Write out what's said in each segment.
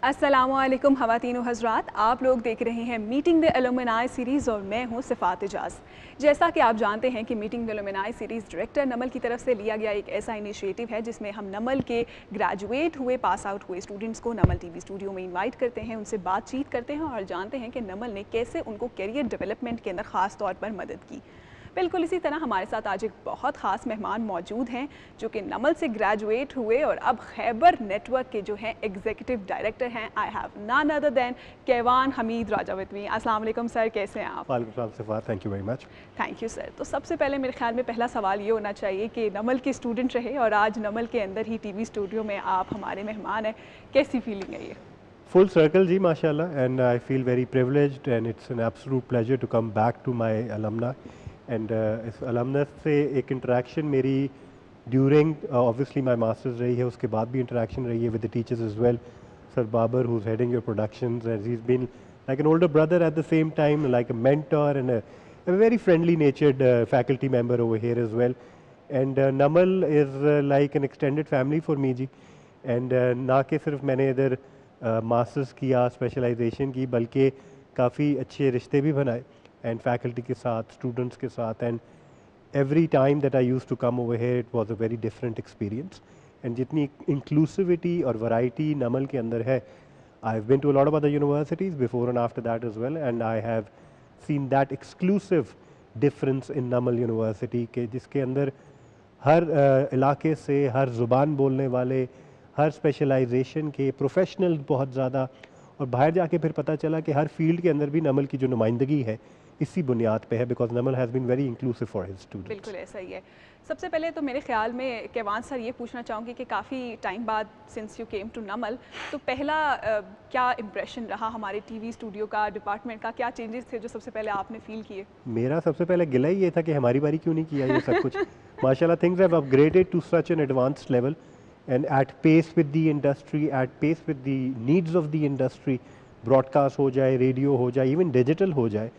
अस्सलामुअलैकुम ख़वातीन हज़रात, आप लोग देख रहे हैं मीटिंग द एलुमनाई सीरीज़ और मैं हूं सिफ़ात इजाज़। जैसा कि आप जानते हैं कि meeting the alumni series director Namal की तरफ से लिया गया एक ऐसा इनिशिएटिव है जिसमें हम नमल के ग्रेजुएट हुए, पास आउट हुए स्टूडेंट्स को नमल टीवी स्टूडियो में इन्वाइट करते हैं, उनसे बातचीत करते हैं और जानते हैं कि नमल ने कैसे उनको करियर डेवलपमेंट के अंदर ख़ास तौर पर मदद की। बिल्कुल इसी तरह हमारे साथ आज एक बहुत ख़ास मेहमान मौजूद हैं जो कि नमल से ग्रेजुएट हुए और अब खैबर नेटवर्क के जो हैं एग्जीक्यूटिव डायरेक्टर हैं। I have none other than Kevan Hameed Raja with me. अस्सलाम वालेकुम सर, कैसे हैं आप? वालेकुम सलाम Sifat, thank you very much. Thank you sir. तो सबसे पहले मेरे ख्याल में पहला सवाल ये होना चाहिए कि नमल के स्टूडेंट रहे और आज नमल के अंदर ही टीवी स्टूडियो में आप हमारे मेहमान हैं, कैसी फीलिंग है ये? फुल सर्कल जी माशाल्लाह, and I feel very privileged and it's an absolute pleasure to come back to my alumna and इस अलुमनस से एक इंटरेक्शन मेरी ड्यूरिंग ऑब्वियसली माय मास्टर्स रही है, उसके बाद भी इंटरेक्शन रही है with the teachers as well. Sir Babar who is heading your productions and he is been like an older brother at the same time, like a mentor and a very friendly natured faculty member over here as well, and Namal is like an extended family for me जी। and ना कि सिर्फ मैंने इधर masters किया, specialisation की, बल्कि काफ़ी अच्छे रिश्ते भी बनाए एंड फैकल्टी के साथ, स्टूडेंट्स के साथ, and every time that I used to come over here it was a very different experience। and जितनी inclusivity और variety नमल के अंदर है, I've been to a lot of other universities before and after that as well, and I have seen that exclusive difference in Namal University के जिसके अंदर हर इलाके से, हर ज़ुबान बोलने वाले, हर स्पेशलाइजेशन के प्रोफेशनल बहुत ज़्यादा, और बाहर जाके फिर पता चला कि हर फील्ड के अंदर भी नमल की जो नुमाइंदगी है इसी बुनियाद पे है, because Namal has been very inclusive for his students. बिल्कुल ऐसा ही है। सबसे पहले तो मेरे ख्याल में केवान सर ये पूछना चाहूँगी कि काफ़ी टाइम बाद सिंस यू केम टू नमल, तो पहला क्या इम्प्रेशन रहा हमारे टीवी स्टूडियो का, डिपार्टमेंट का? क्या चेंजेस थे जो सबसे पहले आपने फील किए? मेरा सबसे पहले गिला ही ये था कि हमारी बारी क्यों नहीं किया ये सब कुछ। माशाल्लाह things have upgraded to such an advanced level and at pace with the industry, at pace with the needs of the industry. Broadcast हो जाए, रेडियो हो जाए, इवन डिजिटल हो जाए,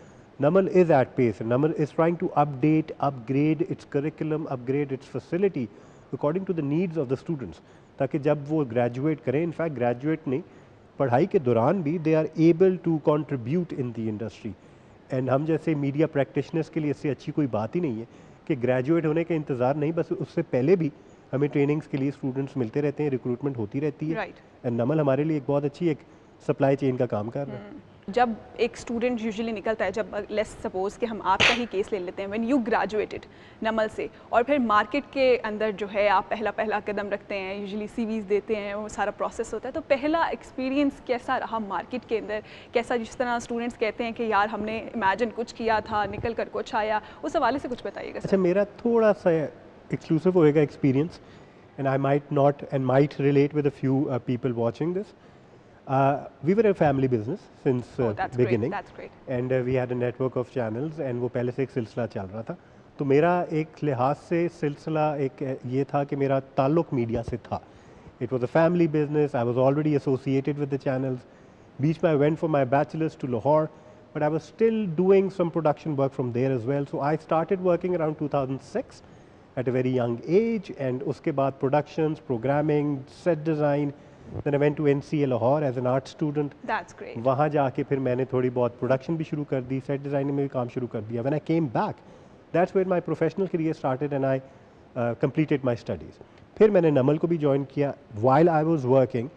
Namal is at pace. Namal is trying to update, upgrade its curriculum, upgrade its facility according to the needs of the students, ताकि जब वो graduate करें, in fact graduate नहीं, पढ़ाई के दौरान भी they are able to contribute in the industry। and हम जैसे मीडिया प्रैक्टिशनर्स के लिए इससे अच्छी कोई बात ही नहीं है कि ग्रेजुएट होने का इंतज़ार नहीं, बस उससे पहले भी हमें ट्रेनिंग्स के लिए स्टूडेंट्स मिलते रहते हैं, रिक्रूटमेंट होती रहती है। एंड नमल हमारे लिए एक बहुत अच्छी एक सप्लाई चेन का काम कर रहा है। जब एक स्टूडेंट यूजुअली निकलता है, जब लेट्स सपोज कि हम आपका ही केस ले लेते हैं, व्हेन यू ग्रेजुएटेड नमल से और फिर मार्केट के अंदर जो है आप पहला कदम रखते हैं, यूजुअली सीवीज़ देते हैं, वो सारा प्रोसेस होता है, तो पहला एक्सपीरियंस कैसा रहा मार्केट के अंदर? कैसा, जिस तरह स्टूडेंट्स कहते हैं कि यार हमने इमेजिन कुछ किया था, निकल कर कुछ आया, उस हवाले से कुछ बताइएगा। अच्छा, मेरा थोड़ा सा एक्सक्लूसिव होएगा experience, and I might not and might relate with a few people watching this. We were a family business since beginning, and we had a network of channels, and वो पहले से एक सिलसिला चल रहा था। तो मेरा एक लिहाज से सिलसिला एक ये था कि मेरा ताल्लुक मीडिया से था। It was a family business. I was already associated with the channels. बीच में I went for my bachelor's to Lahore, but I was still doing some production work from there as well. So I started working around 2006 at a very young age, and उसके बाद productions, programming, set design. Then I went to NCA Lahore as an art student. That's great. वहाँ जाके फिर मैंने थोड़ी बहुत production भी शुरू कर दी, सेट डिज़ाइनिंग में भी काम शुरू कर दिया। When I came back, that's where my professional career started, and I completed my studies. फिर मैंने नमल को भी ज्वाइन किया while I was working,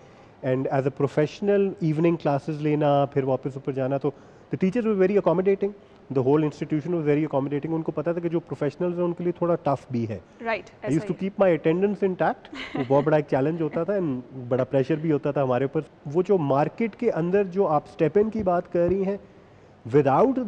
and as a professional evening classes लेना, फिर वापस ऊपर जाना, तो the teachers were very accommodating. The whole institution was very accommodating. उनको पता था कि जो प्रोफेशनल्स हैं उनके लिए थोड़ा टफ भी है। Right, I used to keep my attendance intact. वो बहुत बड़ा एक चैलेंज होता था, एंड बड़ा प्रेशर भी होता था हमारे ऊपर। वो जो मार्केट के अंदर जो आप स्टेप इन की बात कर रही हैं, without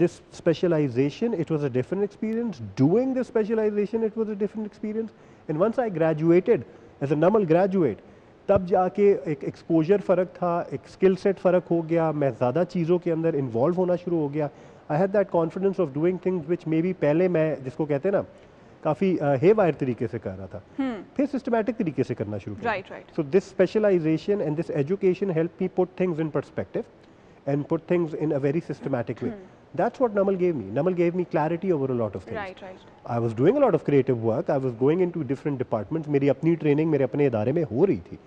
this specialization it was a different experience. Doing the specialization it was a different experience. And once I graduated as a Namal graduate, तब जाके एक एक्सपोजर फ़र्क था, एक स्किल सेट फ़र्क हो गया, मैं ज़्यादा चीज़ों के अंदर इन्वॉल्व होना शुरू हो गया। I had that confidence of doing things which may be पहले मैं, जिसको कहते हैं ना, काफ़ी हे वायर तरीके से कर रहा था, फिर सिस्टमैटिक तरीके से करना शुरू किया। So this specialization and this education help me put things in perspective and put things in a very systematic way. That's what Namal gave me. Namal gave me clarity over a lot of things. I was doing a lot of creative work. I was going into different departments. मेरी अपनी training मेरे अपने इदारे में हो रही थी,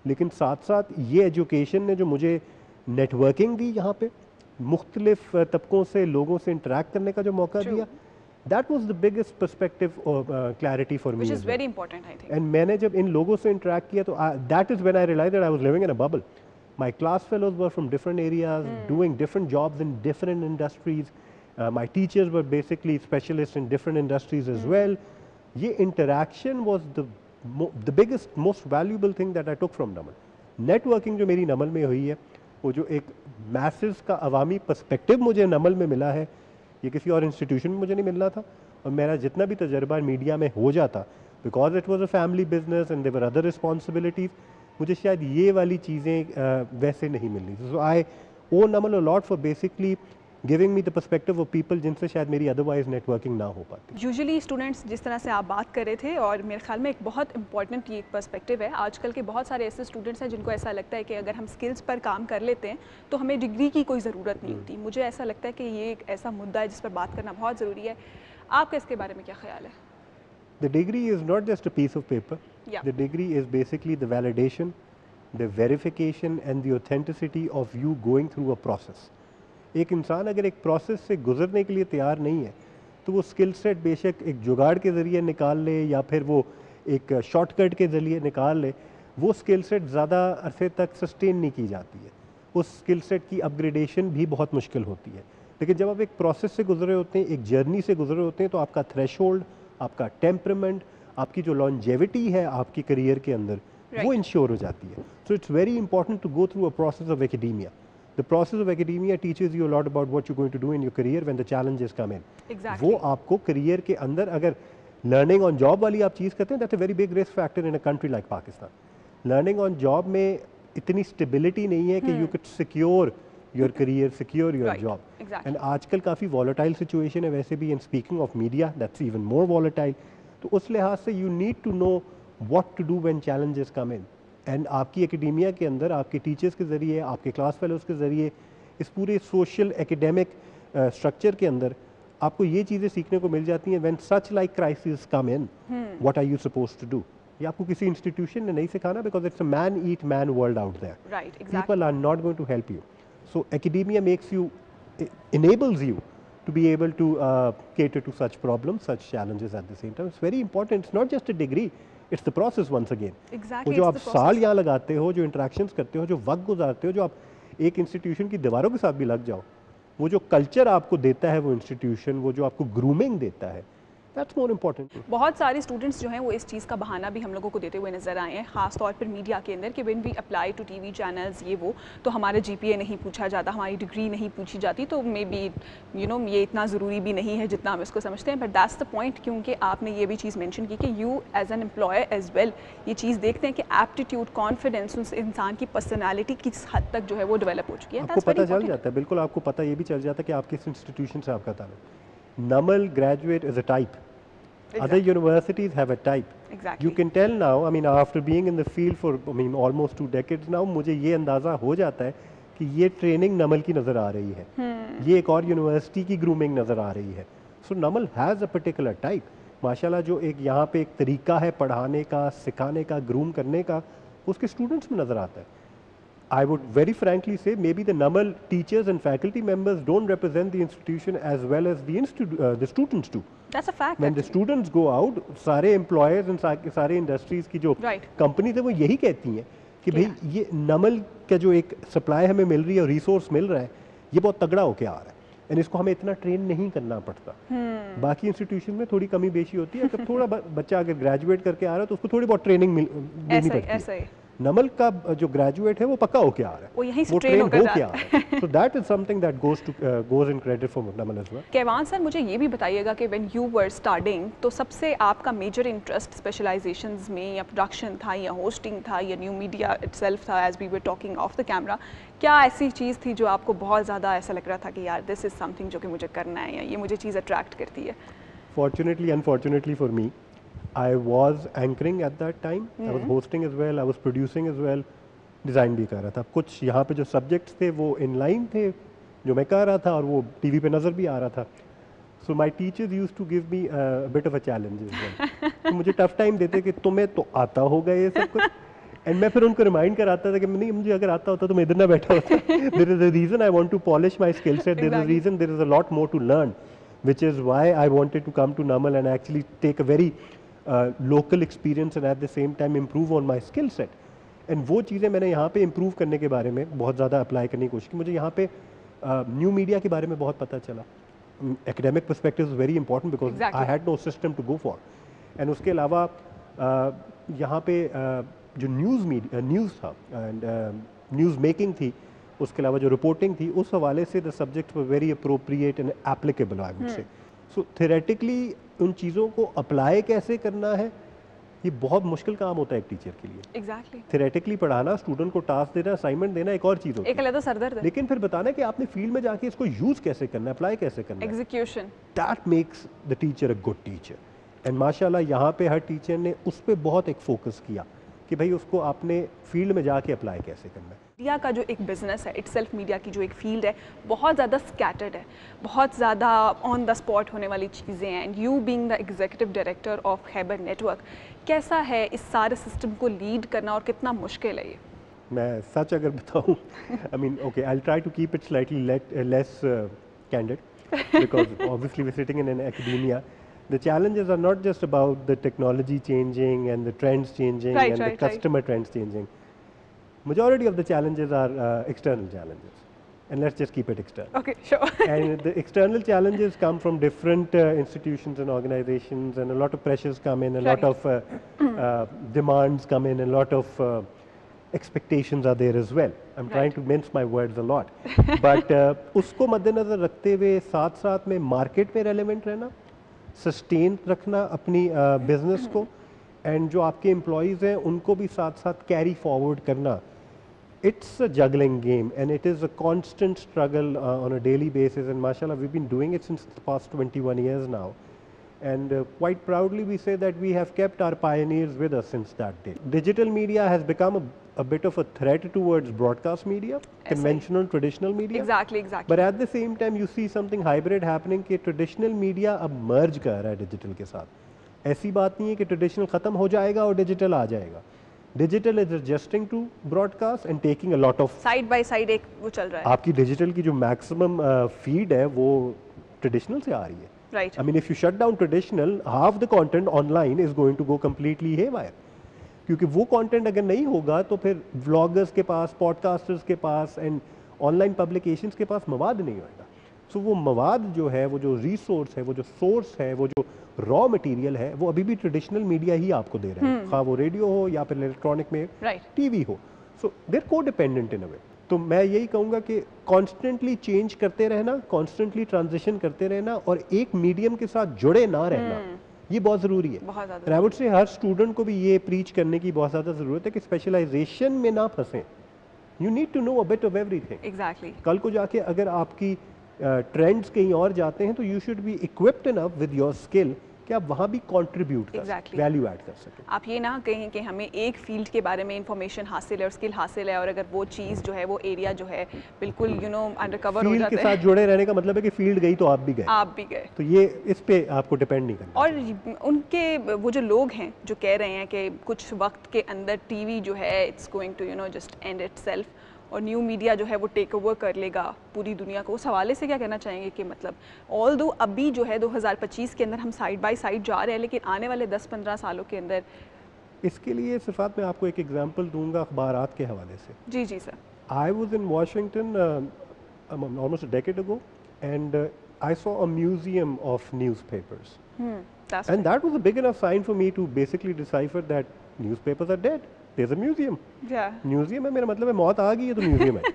लेकिन साथ साथ ये एजुकेशन ने जो मुझे नेटवर्किंग दी यहाँ पे, मुख्तलिफ तबकों से लोगों से इंटरेक्ट करने का जो मौका दिया, that was the biggest perspective clarity for me, which is very important I think. And मैंने जब इन लोगों से इंटरेक्ट किया तो that is when I realize that I was living in a bubble. My class fellows were from different areas, doing different jobs in different industries. My teachers were basically specialists in different industries as well. ये interaction was the biggest, most valuable thing that I took from Namal. Networking जो मेरी नमल में हुई है, वो जो एक masses का अवामी perspective मुझे नमल में मिला है, ये किसी और इंस्टीट्यूशन में मुझे नहीं मिलना था. और मेरा जितना भी तजर्बा मीडिया में हो जाता, because it was a family business and there were other responsibilities, मुझे शायद ये वाली चीज़ें वैसे नहीं मिलनी. So I owe Namal a lot for basically giving me the perspective of people जिनसे शायद मेरी अदरवाइज नेटवर्किंग ना हो पाती. यूजुअली स्टूडेंट्स जिस तरह से आप बात कर रहे थे, और मेरे ख्याल में एक बहुत इंपॉर्टेंट ये एक पर्सपेक्टिव है, आजकल के बहुत सारे ऐसे स्टूडेंट्स हैं जिनको ऐसा लगता है कि अगर हम स्किल्स पर काम कर लेते हैं तो हमें डिग्री की कोई ज़रूरत नहीं होती. मुझे ऐसा लगता है कि ये एक ऐसा मुद्दा है जिस पर बात करना बहुत ज़रूरी है. आपका इसके बारे में क्या ख्याल है? The degree is not just a piece of paper. Yeah. The degree is basically the validation, the verification and the authenticity of you going through a process. एक इंसान अगर एक प्रोसेस से गुजरने के लिए तैयार नहीं है तो वो स्किल सेट बेशक एक जुगाड़ के ज़रिए निकाल ले या फिर वो एक शॉर्टकट के ज़रिए निकाल ले, वो स्किल सेट ज़्यादा अरसे तक सस्टेन नहीं की जाती है. उस स्किल सेट की अपग्रेडेशन भी बहुत मुश्किल होती है. लेकिन जब आप एक प्रोसेस से गुजरे होते हैं, एक जर्नी से गुजरे होते हैं, तो आपका थ्रेशोल्ड, आपका टेम्परामेंट, आपकी जो लॉन्जेविटी है आपकी करियर के अंदर, वो इंश्योर हो जाती है. So it's very important to go through a process of academia. The process of academia teaches you a lot about what you're going to do in your career when the challenges come in. Exactly. वो आपको career के अंदर अगर learning on job वाली आप चीज़ करते हैं, that's a very big risk factor in a country like Pakistan. Learning on job में इतनी स्टेबिलिटी नहीं है कि you could secure your career, secure your job. Exactly. And आजकल काफ़ी volatile situation है वैसे भी, and speaking of media, that's even more volatile. तो उस लिहाज से you need to know what to do when challenges come in. And आपकी एकेडेमिया के अंदर आपके टीचर्स के ज़रिए, आपके क्लास फेलोज़ के ज़रिए, इस पूरे सोशल एकेडमिक स्ट्रक्चर के अंदर आपको ये चीज़ें सीखने को मिल जाती हैं. When such like crisis come in, what are you supposed to do. ये आपको किसी इंस्टीट्यूशन ने नहीं सिखाना, because it's a man eat man world out there. Right, people are not going to help you. So academia makes you, enables you to be able to cater to such problems, such challenges at the same time. It's very important. It's not just a degree. It's the process once again. Exactly, वो जो it's आप the process. साल यहाँ लगाते हो, जो interactions करते हो, जो वक्त गुजारते हो, जो आप एक इंस्टीट्यूशन की दीवारों के साथ भी लग जाओ, वो जो कल्चर आपको देता है वो इंस्टीट्यूशन, वो जो आपको ग्रूमिंग देता है, दैट्स मोर इम्पोर्टेंट. बहुत सारे स्टूडेंट्स जो हैं वो इस चीज़ का बहाना भी हम लोगों को देते हुए नज़र आए हैं, ख़ास तौर पर मीडिया के अंदर, कि when we apply to TV channels ये वो, तो हमारे जीपीए नहीं पूछा जाता, हमारी डिग्री नहीं पूछी जाती, तो मे बी ये इतना ज़रूरी भी नहीं है जितना हम इसको समझते हैं. बट दैट्स द पॉइंट, क्योंकि आपने ये भी चीज़ मेंशन की कि you as an employer as well ये चीज़ देखते हैं कि एप्टीट्यूड, कॉन्फिडेंस उस इंसान की पर्सनैलिटी किस हद तक जो है वो डेवलप हो चुकी है. आपको पता चल जाता है, बिल्कुल आपको पता ये भी चल जाता है कि आप किस इंस्टीट्यूशन से आपका ताल्लुक. Namal graduate is a type. Other universities have a type. Exactly. You can tell now, I mean, after being in the field for, I mean, almost 2 decades now, मुझे ये अंदाज़ा हो जाता है कि ये ट्रेनिंग नमल की नज़र आ रही है, ये एक और यूनिवर्सिटी की ग्रूमिंग नज़र आ रही है. सो नमल हैज़ अ पर्टिकुलर टाइप. माशाल्लाह जो एक यहाँ पे एक तरीका है पढ़ाने का, सिखाने का, ग्रूम करने का, उसके स्टूडेंट्स में नज़र आता है. I would very frankly say maybe the NAML teachers and faculty members don't represent the institution as well as the students do. That's a fact. When the students go out, सारे employers and सारे industries की जो companies है वो यही कहती हैं कि भाई ये NAML का जो एक supply हमें मिल रही है और resource मिल रहा है, ये बहुत तगड़ा होके आ रहा है, and इसको हमें इतना train नहीं करना पड़ता. बाकी institution में थोड़ी कमी बेशी होती है. अगर थोड़ा बच्चा अगर graduate करके आ रहा है तो उसको थोड़ी बहुत training देनी पड़ती है. नमल का जो ग्रेजुएट है वो पक्का होके आ रहा है, वो यहीं से वो ट्रेन होकर होके आ रहा है. So that is something that goes in credit for Namal as well. Kevan sir, मुझे ये भी बताइएगा कि व्हेन यू वर स्टार्टिंग, तो सबसे आपका मेजर इंटरेस्ट स्पेशलाइजेशंस में या प्रोडक्शन था या होस्टिंग था या न्यू मीडिया इटसेल्फ था, as we were talking of the camera, क्या ऐसी चीज़ थी जो आपको बहुत ज़्यादा ऐसा लग रहा था कि यार दिस इज़ समथिंग जो कि मुझे करना है, या ये मुझे चीज़ अट्रैक्ट करती है? Fortunately unfortunately for me, I was anchoring at that time. I was hosting as well, I was producing as well, design भी कर रहा था. कुछ यहाँ पे जो सब्जेक्ट्स थे वो इनलाइन थे जो मैं कर रहा था और वो टीवी पे नज़र भी आ रहा था. So my teachers used to give me bit of a challenge. तो मुझे टफ टाइम देते कि तुम्हें तो आता होगा ये सब कुछ, एंड मैं फिर उनको रिमाइंड कराता था कि नहीं, मुझे अगर आता होता तो मैं इधर ना बैठा होता. There is a reason I want to polish my skill set. There is a reason, there is a lot more to learn, which is why I wanted to come to Namal and actually take a very local experience and at the same time improve on my skill set. And वो चीज़ें मैंने यहाँ पे improve करने के बारे में बहुत ज़्यादा अप्लाई करने की कोशिश की. मुझे यहाँ पे न्यू मीडिया के बारे में बहुत पता चला. Academic perspective is very important because I had no system to go for. And उसके अलावा यहाँ पे जो न्यूज़ था एंड न्यूज़ मेकिंग थी, उसके अलावा जो रिपोर्टिंग थी, उस हवाले से the subject were very appropriate and applicable I would say. So theoretically उन चीज़ों को अप्लाई कैसे करना है, ये बहुत मुश्किल काम होता है एक टीचर के लिए. एग्जैक्टली. थ्योरेटिकली पढ़ाना, स्टूडेंट को टास्क देना, असाइनमेंट देना एक और चीज़ होती है, तो सरदर्द है. लेकिन फिर बताना कि आपने फील्ड में जाके इसको यूज़ कैसे करना है, अप्लाई कैसे करना है, execution, that makes the teacher a good teacher. And माशाल्लाह यहाँ पे हर टीचर ने उस पर बहुत एक फोकस किया कि भाई उसको आपने फील्ड में जाके अप्लाई कैसे करना है. मीडिया का जो एक बिज़नेस है, इटसेल्फ मीडिया की जो एक फील्ड है, बहुत ज़्यादा स्कैटर्ड है, बहुत ज़्यादा ऑन द स्पॉट होने वाली चीज़ें हैं. And you being the executive director of Khyber network, कैसा है इस सारे सिस्टम को लीड करना और कितना मुश्किल है ये? मैं सच अगर बताऊं, I mean okay, I will try to keep it slightly less candid because obviously we're sitting in an academia. The challenges are not just about the technology changing and the trends changing and the customer trends changing. Majority of the challenges are external challenges, and let's just keep it external. Okay, sure. And the external challenges come from different institutions and organizations, and a lot of pressures come in, a lot of demands come in, and a lot of expectations are there as well. I'm trying to mince my words a lot. But उसको मद्देनजर रखते हुए साथ साथ में market में relevant रहना, sustain रखना अपनी बिजनेस को, एंड जो आपके एम्प्लॉयज़ हैं उनको भी साथ साथ कैरी फॉरवर्ड करना. It's a juggling game and it is a constant struggle on a daily basis. And माशाल्लाह we been doing it since the past 21 years now, and quite proudly we say that we have kept our pioneers with us since that day. Digital media has become a bit of a threat towards broadcast media, conventional traditional media. Exactly. But at the same time you see something hybrid happening कि traditional media अब merge कर रहा है digital के साथ. ऐसी बात नहीं है कि traditional ख़त्म हो जाएगा और digital आ जाएगा. Digital is adjusting to broadcast and taking a lot of side by side एक वो चल रहा है. आपकी digital की जो maximum feed है वो traditional से आ रही है. Right. I mean, if you shut down traditional, half the content online is going to go completely haywire. क्योंकि वो content अगर नहीं होगा तो फिर vloggers के पास, podcasters के पास and online publications के पास मवाद नहीं होगा. So वो मवाद जो है, वो जो resource है, वो जो source है, वो जो raw material है, वो अभी भी traditional media ही आपको दे रहा है. हाँ वो रेडियो हो या फिर इलेक्ट्रॉनिक में टीवी हो. So they're co-dependent in a way. तो मैं यही कहूँगा कि कॉन्स्टेंटली चेंज करते रहना, कॉन्स्टेंटली ट्रांजिशन करते रहना और एक मीडियम के साथ जुड़े ना रहना, ये बहुत ज़रूरी है. और I would say her student को भी ये प्रीच करने की बहुत ज़्यादा ज़रूरत है कि स्पेशलाइजेशन में ना फंसें. You need to know a bit of everything. Exactly. कल को जाके अगर आपकी ट्रेंड्स कहीं और जाते हैं तो you should be equipped enough with your skill कि आप वहाँ भी कंट्रीब्यूट कर सकें, वैल्यू ऐड कर सकें. आप ये ना कहें कि हमें एक फील्ड के बारे में इंफॉर्मेशन हासिल है और स्किल हासिल है, और अगर वो चीज़ जो है, वो एरिया जो है बिल्कुल अंडरकवर हो जाता है. फील्ड के साथ जुड़े रहने का मतलब है कि फील्ड गई तो आप भी गए. तो ये इस पे आपको डिपेंड नहीं करना. और उनके वो जो लोग हैं जो कह रहे हैं कि कुछ वक्त के अंदर टीवी जो है it's going to just end itself और न्यू मीडिया जो है वो टेक ओवर कर लेगा पूरी दुनिया को, उस हवाले से क्या कहना चाहेंगे कि मतलब ऑल दो अभी जो है 2025 के अंदर हम साइड बाय साइड जा रहे हैं, लेकिन आने वाले 10-15 सालों के अंदर इसके लिए सिफात मैं आपको एक एग्जांपल दूंगा अखबारात के हवाले से. जी sir. I was in Washington almost a decade ago and I saw a museum of newspapers, and that was a big enough sign for me to basically decipher that newspapers are dead. There's a museum. Yeah. Museum है मेरा मतलब है मौत आ गई है तो museum है.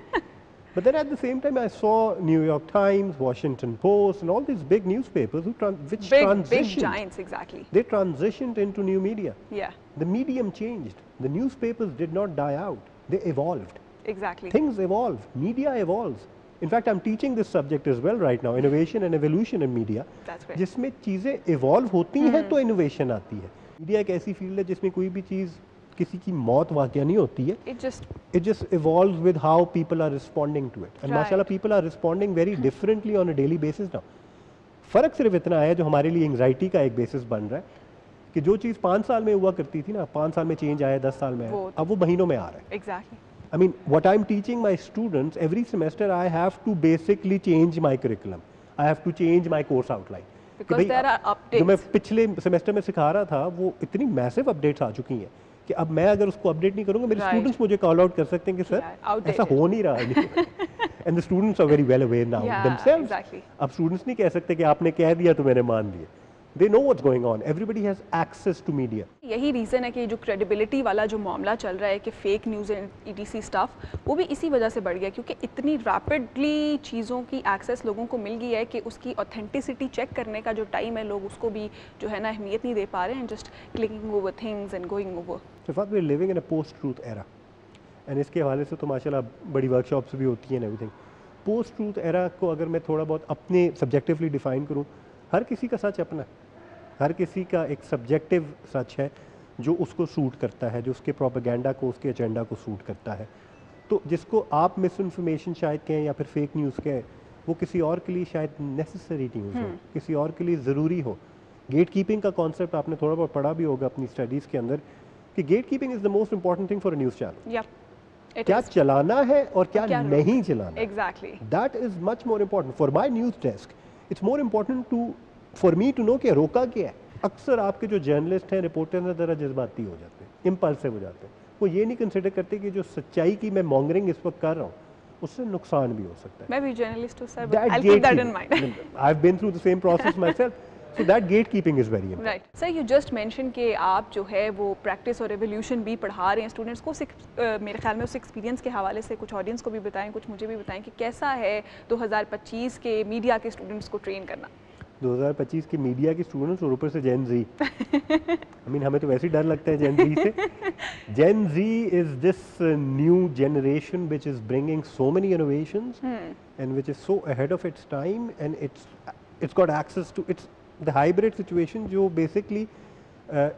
But then at the same time I saw New York Times, Washington Post and all these big newspapers which transitioned. Big giants, exactly. They transitioned into new media. Yeah. The medium changed. The newspapers did not die out. They evolved. Exactly. Things evolve. Media evolves. In fact, I'm teaching this subject as well right now, innovation and evolution in media. That's great. जिसमें चीज़ें evolve होती हैं तो innovation आती है. Media एक ऐसी field है जिसमें कोई भी चीज़ किसी की मौत वाक़या नहीं होती है. It just evolves with how people are responding to it. And माशाल्लाह people are responding very differently on a daily basis now. फ़र्क सिर्फ इतना है जो हमारे लिए एंग्जाइटी का एक बेसिस बन रहा है कि जो चीज़ 5 साल में हुआ करती थी ना, 5 साल में चेंज आया, 10 साल में आया, अब वो महीनों में आ रहा है। Exactly. I mean, what I'm teaching my students, every semester I have to basically change my curriculum. I have to change my course outline. Because there are updates. जो मैं पिछले सेमेस्टर में सिखा रहा था वो इतनी मैसिव अपडेट्स आ चुकी हैं कि अब मैं अगर उसको अपडेट नहीं करूंगा, मेरे स्टूडेंट्स मुझे कॉल आउट कर सकते हैं कि सर ऐसा हो नहीं रहा है। And the students are very well aware now themselves. अब स्टूडेंट्स नहीं कह सकते कि आपने कह दिया तो मैंने मान लिया। They know what's going on. Everybody has access to media. यही रीज़न है कि जो क्रेडिबिलिटी वाला जो मामला चल रहा है कि fake news and etc stuff, वो भी इसी वजह से बढ़ गया क्योंकि इतनी रैपिडली चीज़ों की एक्सेस लोगों को मिल गई है कि उसकी ऑथेंटिसिटी चेक करने का जो टाइम है, लोग उसको भी जो है ना अहमियत नहीं दे पा रहे हैं, just clicking over things and going over. So we are living in a post-truth era. And इसके हवाले से तो माशाल्लाह बड़ी वर्कशॉप्स भी होती हैं एवरीथिंग। पोस्ट ट्रूथ एरा को अगर मैं थोड़ा बहुत अपने सब्जेक्टिवली डिफाइन करूँ, हर किसी का सच अपना है, हर किसी का एक सब्जेक्टिव सच है जो उसको सूट करता है, जो उसके प्रोपेगेंडा को, उसके एजेंडा को सूट करता है। तो जिसको आप मिस इन्फॉर्मेशन शायद कहें या फिर फेक न्यूज़ कहें, वो किसी और के लिए शायद नेसेसरी न्यूज़ हो, किसी और के लिए ज़रूरी हो। गेट कीपिंग का कॉन्सेप्ट आपने थोड़ा बहुत पढ़ा भी होगा अपनी स्टडीज़ के अंदर कि gatekeeping is the most important thing for a news channel. क्या चलाना है और क्या नहीं चलाना। Exactly, that is much more important for my news desk. It's more important to for me to know कि रोका क्या है। अक्सर आपके जो जर्नलिस्ट हैं, रिपोर्टर हैं, ज़रा जज्बाती हो जाते हैं, इम्पल्सिव हो जाते हैं। वो ये नहीं कंसिडर करते कि जो सच्चाई की मैं मॉन्गरिंग इस वक्त कर रहा हूँ उससे नुकसान भी हो सकता है। मैं भी जर्नलिस्ट हूँ sir, but I keep that in mind. I have been through the same process myself. So that gatekeeping is very important. Right. Sir, you just mentioned कि आप जो है वो प्रैक्टिस और एवोल्यूशन भी पढ़ा रहे हैं स्टूडेंट्स को। मेरे ख्याल में उस एक्सपीरियंस के हवाले से कुछ ऑडियंस को भी बताएं, कुछ मुझे भी बताएं कि कैसा है 2025 के मीडिया के स्टूडेंट्स को ट्रेन करना। 2025 के मीडिया के स्टूडेंट्स और ऊपर से जेन जी। I mean, हमें तो वैसे ही डर लगता है जेन जी से। Gen Z is this new generation which is bringing so many innovations and which is so ahead of its time and it's got access to its the hybrid situation जो basically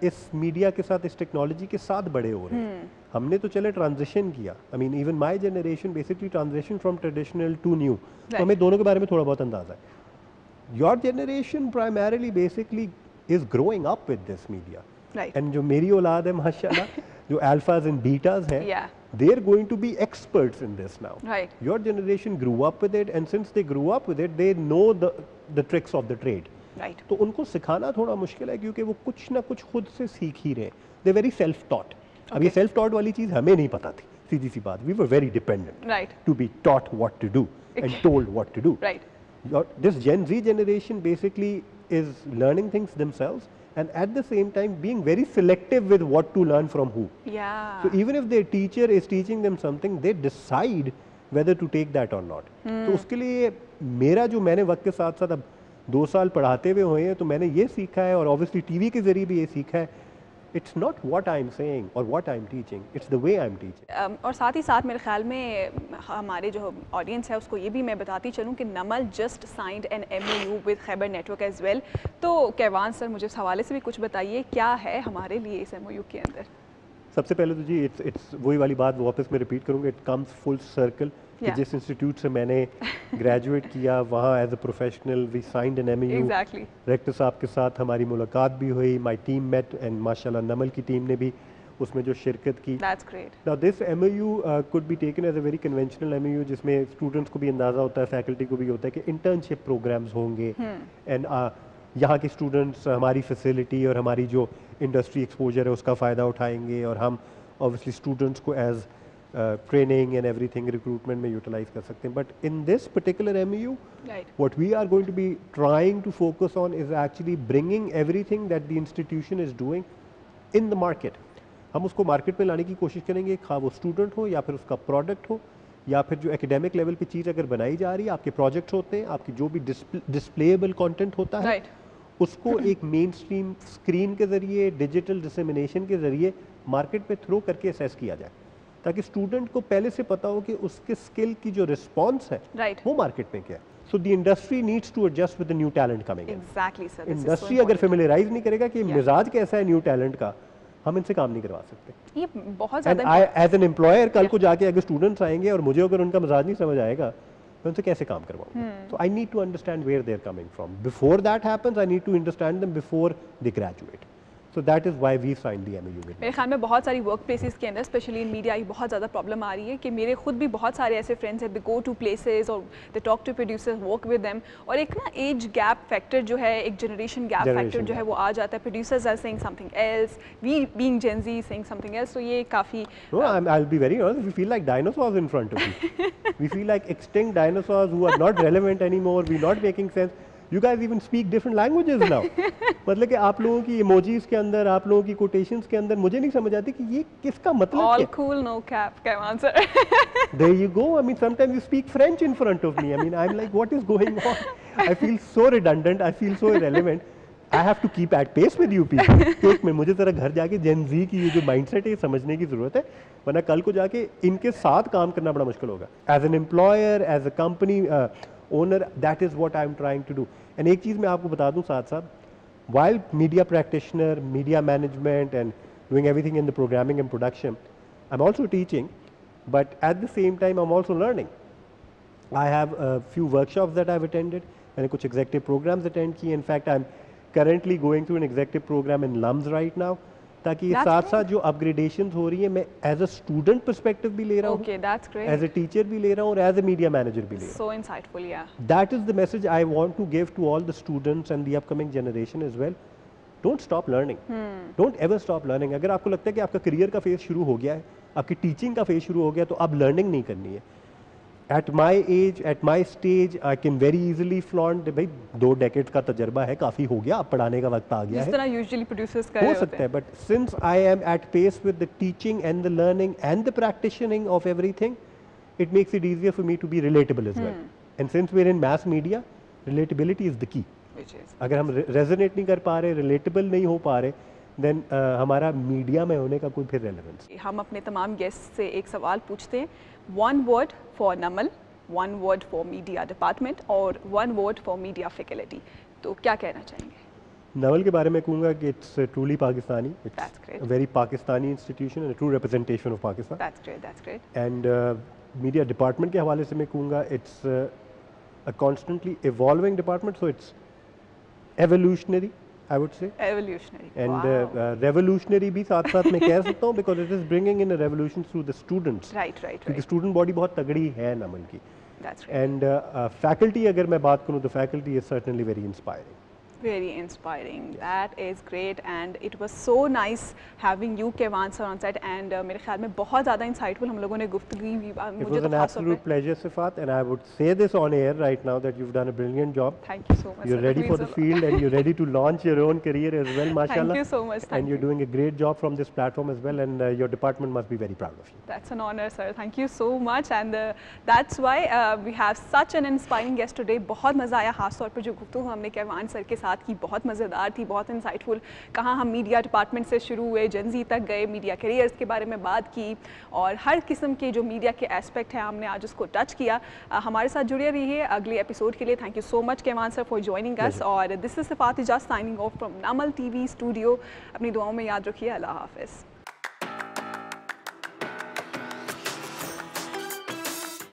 इस media के साथ, इस technology के साथ बड़े हो रहे हैं। हमने तो चले ट्रांजिशन किया। I mean even my generation basically transition from traditional to new, तो हमें दोनों के बारे में थोड़ा बहुत अंदाजा है। Your generation primarily basically is growing up with this media and जो मेरी औलाद है माशाल्लाह, जो अल्फाज एंड बीटाज हैं, they are going to be experts in this now. Right. Your generation grew up with it and since they grew up with it, they know the tricks of the trade. Right. तो उनको सिखाना थोड़ा मुश्किल है क्योंकि वो कुछ ना कुछ खुद से सीख ही रहे। They very self taught. अब ये सेल्फ टॉट वाली चीज़ हमें नहीं पता थी, सीधी सी बात। We were very dependent to be taught what to do and told what to do. This gen Z generation basically is learning things themselves and at the same time being very selective with what to learn from who. So even if their teacher is teaching them something, they decide whether to take that or not. तो उसके लिए मेरा जो मैंने वक्त के साथ साथ अब 2 साल पढ़ाते हुए हुए हैं, तो मैंने ये सीखा है और ऑब्वियसली टीवी के जरिए भी ये सीखा है, it's not what I am saying और what I am teaching, it's the way I am teaching. और साथ ही साथ मेरे ख्याल में हमारे जो ऑडियंस है उसको ये भी मैं बताती चलूँ कि Namal just signed an MOU with Khyber network as well. तो कैवान सर, मुझे इस हवाले से भी कुछ बताइए, क्या है हमारे लिए इस MOU के अंदर? सबसे पहले तो जी इट्स वही वाली बात वापस मैं रिपीट करूँगा, इट कम्स फुल सर्कल। जिस इंस्टीट्यूट से मैंने ग्रेजुएट किया वहाँ as a professional we signed an MOU। Director साहब के साथ हमारी मुलाकात भी हुई, माय टीम मेट एंड माशाल्लाह नमल की टीम ने भी उसमें जो शिरकत की। That's great. Now this MOU could be taken as a very conventional MOU जिसमें स्टूडेंट्स को भी अंदाज़ा होता है, फैकल्टी को भी होता है कि इंटर्नशिप प्रोग्राम्स होंगे एंड यहाँ के स्टूडेंट्स हमारी फैसिलिटी और हमारी जो इंडस्ट्री एक्सपोजर है उसका फ़ायदा उठाएंगे और हम ऑब्वियसली स्टूडेंट्स को as training and everything recruitment में यूटिलाइज कर सकते हैं। But in this particular MOU what we are going to be trying to focus on is actually bringing everything that the institution is doing in the market. हम उसको market में लाने की कोशिश करेंगे, खा वो स्टूडेंट हो या फिर उसका प्रोडक्ट हो या फिर जो एकेडमिक लेवल पे चीज़ अगर बनाई जा रही है, आपके प्रोजेक्ट्स होते हैं, आपकी जो भी डिस्प्लेएबल कंटेंट होता है उसको एक मेन स्ट्रीम स्क्रीन के ज़रिए, डिजिटल डिसेमिनेशन के ज़रिए मार्केट में थ्रो करके असेस किया जाए ताकि स्टूडेंट को पहले से पता हो कि उसके स्किल की जो रिस्पॉन्स है वो मार्केट में क्या है। So the industry needs to adjust with the new talent coming in. Industry अगर फेमिलियराइज नहीं करेगा कि मिजाज कैसा है न्यू टैलेंट का, हम इनसे काम नहीं करवा सकते। ये बहुत ज़्यादा एज एन एम्प्लॉयर कल को जाके अगर स्टूडेंट्स आएंगे और मुझे अगर उनका मिजाज नहीं समझ आएगा, मैं उनसे कैसे काम करवाऊँ? तो I need to understand where they are coming from. Before that happens I need to understand them before they graduate. So that is why we signed the MOU with मेरे ख्याल में बहुत सारी वर्क प्लेसेस के अंदर specially in media की बहुत ज़्यादा प्रॉब्लम आ रही है कि मेरे खुद भी बहुत सारे ऐसे फ्रेंड्स हैं, दे गो टू प्लेसेस और they talk to producers, work with them, और एक ना एज गैप फैक्टर जो है, एक जनरेशन गैप फैक्टर जो है वो आ जाता है. Producers are saying something else, we being Gen Z saying something else. तो ये काफ़ी I'll be very honest, we feel like dinosaurs in front of you. We feel like extinct dinosaurs who are not relevant anymore, we're not making sense. You guys even speak different languages now. मतलब कि आप लोगों की emojis के अंदर, आप लोगों की quotations के अंदर मुझे नहीं समझ आती कि ये किसका मतलब all क्या? cool no cap का answer. There you go. I mean, sometimes you speak French in front of me. I mean, I'm like, what is going on? I feel so redundant. I feel so irrelevant. I have to keep at pace with you people. एक में मुझे जरा घर जाके Gen Z की ये जो mindset है समझने की ज़रूरत है, वरना कल को जाके इनके साथ काम करना बड़ा मुश्किल होगा. As an employer, as a company owner, that is what I'm trying to do. And एक चीज़ मैं आपको बता दूं साथ साथ, while media practitioner, media management and doing everything in the programming and production, I'm also teaching, but at the same time I'm also learning. I have a few workshops that I've attended and कुछ executive programs attend किए. In fact, I'm currently going through an executive program in LUMS right now, ताकि साथ साथ जो upgradations हो रही है मैं as a student perspective भी ले रहा हूँ, Okay, that's great. as a teacher भी ले रहा हूँ और as a media manager भी ले रहा हूँ. So insightful, yeah. That is the message I want to give to all the students and the upcoming generation as well. Don't stop learning. Don't ever stop learning. अगर आपको लगता है कि आपका करियर का फेज शुरू हो गया है, आपकी टीचिंग का फेज शुरू हो गया, तो अब लर्निंग नहीं करनी है. At my age, at my stage, I can very easily flaunt. भाई 2 decades का तजर्बा है, काफ़ी हो गया, अब पढ़ाने का वक्त आ गया जिस है. तरह यूजुअली प्रोड्यूसर्स कर रहे हो होते सकता है, but since I am at pace with the teaching and the learning and the practicing of everything, it makes it easier for me to be relatable as well. And since we're in mass media, relatability is the key. which is अगर हम resonate नहीं कर पा रहे, relatable नहीं हो पा रहे, then हमारा मीडिया में होने का कोई फिर relevance. हम अपने तमाम गेस्ट से एक सवाल पूछते हैं. 1 word for Namal, 1 word for media department और 1 word for मीडिया फैकल्टी. तो क्या कहना चाहेंगे? नवल के बारे में कहूँगा कि it's truly Pakistani. That's It's great. a very Pakistani institution and a true representation of Pakistan. That's great, that's great. And media department के हवाले से मैं कहूँगा it's a constantly evolving department, so it's evolutionary, I would say. Evolutionary. And wow. revolutionary भी साथ साथ मैं कह सकता हूँ because it is bringing in a revolution through the students. Right, right, क्योंकि right. student body बहुत तगड़ी है नमल की. That's great. And faculty अगर मैं बात करूँ तो faculty is certainly very inspiring. Very inspiring. That is great, and it was so nice having you, Kevan sir, on set. And मेरे ख्याल में बहुत ज़्यादा insightful हम लोगों ने गुफ्तगू की. It मुझे was तो an खास तौर absolute पे pleasure, Sifat, and I would say this on air right now that you've done a brilliant job. thank you so much. You're sir. ready That for the means a lot. field and you're ready to launch your own career as well, mashallah. Thank you so much. Thank And you're you. doing a great job from this platform as well, and your department must be very proud of you. That's an honor, sir. Thank you so much, and that's why we have such an inspiring guest today. बहुत मज़ा आया, खास तौर पर जो गुफ्तगू हमने Kevan sir के साथ की बहुत मज़ेदार थी, बहुत इंसाइटफुल. कहाँ हम मीडिया डिपार्टमेंट से शुरू हुए, जेनजी तक गए, मीडिया करियर्स के बारे में बात की और हर किस्म के जो मीडिया के एस्पेक्ट हैं हमने आज उसको टच किया. हमारे साथ जुड़े रहिए अगले एपिसोड के लिए. Thank you so much Kevan sir for joining us. और this is Sifat Ijaz signing off from Namal TV studio. अपनी दुआओं में याद रखिए. अल्लाह हाफिज़.